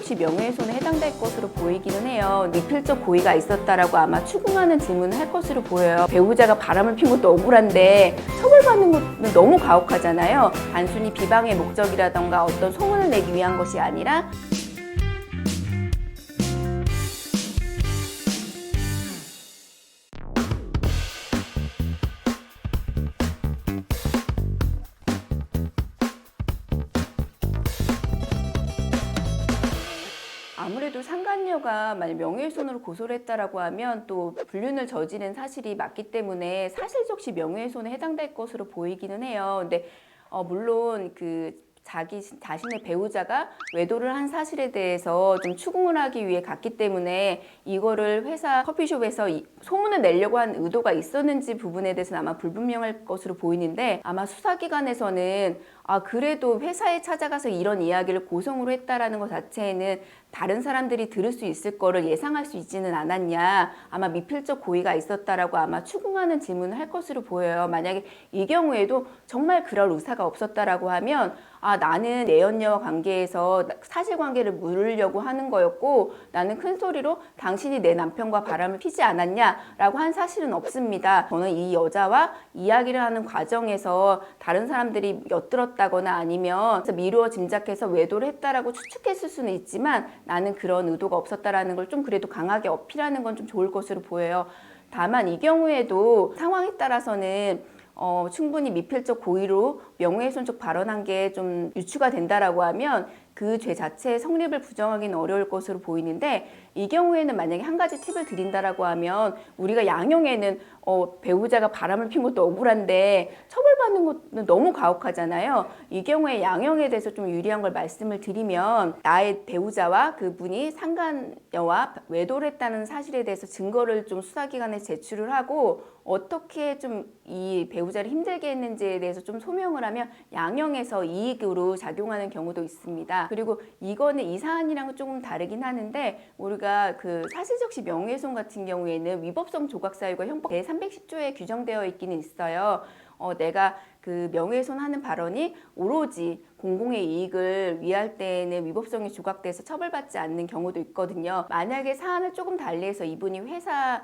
사실적시 명예훼손에 해당될 것으로 보이기는 해요. 미필적 고의가 있었다라고 아마 추궁하는 질문을 할 것으로 보여요. 배우자가 바람을 핀 것도 억울한데 처벌받는 것은 너무 가혹하잖아요. 단순히 비방의 목적이라던가 어떤 소문을 내기 위한 것이 아니라 아무래도 상간녀가 만약 명예훼손으로 고소를 했다라고 하면 또 불륜을 저지른 사실이 맞기 때문에 사실적시 명예훼손에 해당될 것으로 보이기는 해요. 근데 물론 자기 자신의 배우자가 외도를 한 사실에 대해서 좀 추궁을 하기 위해 갔기 때문에 이거를 회사 커피숍에서 소문을 내려고 한 의도가 있었는지 부분에 대해서는 아마 불분명할 것으로 보이는데, 아마 수사기관에서는 그래도 회사에 찾아가서 이런 이야기를 고성으로 했다라는 것 자체에는 다른 사람들이 들을 수 있을 거를 예상할 수 있지는 않았냐, 아마 미필적 고의가 있었다라고 아마 추궁하는 질문을 할 것으로 보여요. 만약에 이 경우에도 정말 그럴 의사가 없었다라고 하면 나는 내연녀와 관계에서 사실관계를 물으려고 하는 거였고 나는 큰 소리로 당신이 내 남편과 바람을 피지 않았냐라고 한 사실은 없습니다. 저는 이 여자와 이야기를 하는 과정에서 다른 사람들이 엿들었다거나 아니면 미루어 짐작해서 외도를 했다라고 추측했을 수는 있지만 나는 그런 의도가 없었다라는 걸 좀 그래도 강하게 어필하는 건 좀 좋을 것으로 보여요. 다만 이 경우에도 상황에 따라서는 충분히 미필적 고의로 명예훼손적 발언한 게 좀 유추가 된다라고 하면 그 죄 자체의 성립을 부정하기는 어려울 것으로 보이는데, 이 경우에는 만약에 한 가지 팁을 드린다라고 하면 우리가 양형에는 배우자가 바람을 핀 것도 억울한데 처벌받는 것은 너무 가혹하잖아요. 이 경우에 양형에 대해서 좀 유리한 걸 말씀을 드리면, 나의 배우자와 그분이 상간녀와 외도를 했다는 사실에 대해서 증거를 좀 수사기관에 제출을 하고 어떻게 좀 이 배우자를 힘들게 했는지에 대해서 좀 소명을 하면 양형에서 이익으로 작용하는 경우도 있습니다. 그리고 이거는 이 사안이랑은 조금 다르긴 하는데, 우리가 사실적시 명예훼손 같은 경우에는 위법성 조각 사유가 형법 제310조에 규정되어 있기는 있어요. 내가 명예훼손하는 발언이 오로지 공공의 이익을 위할 때에는 위법성이 조각돼서 처벌받지 않는 경우도 있거든요. 만약에 사안을 조금 달리해서 이분이 회사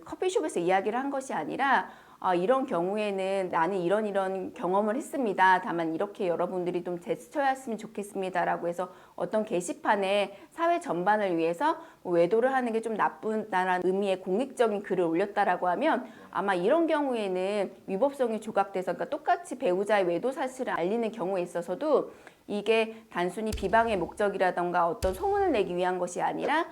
커피숍에서 이야기를 한 것이 아니라 이런 경우에는 나는 이런 경험을 했습니다. 다만 이렇게 여러분들이 좀 제스처였으면 좋겠습니다. 라고 해서 어떤 게시판에 사회 전반을 위해서 외도를 하는 게 좀 나쁘다는 의미의 공익적인 글을 올렸다라고 하면 아마 이런 경우에는 위법성이 조각돼서, 그러니까 똑같이 배우자의 외도 사실을 알리는 경우에 있어서도 이게 단순히 비방의 목적이라던가 어떤 소문을 내기 위한 것이 아니라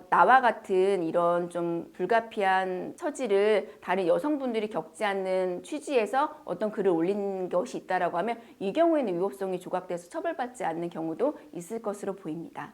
나와 같은 이런 좀 불가피한 처지를 다른 여성분들이 겪지 않는 취지에서 어떤 글을 올린 것이 있다라고 하면 이 경우에는 위법성이 조각돼서 처벌받지 않는 경우도 있을 것으로 보입니다.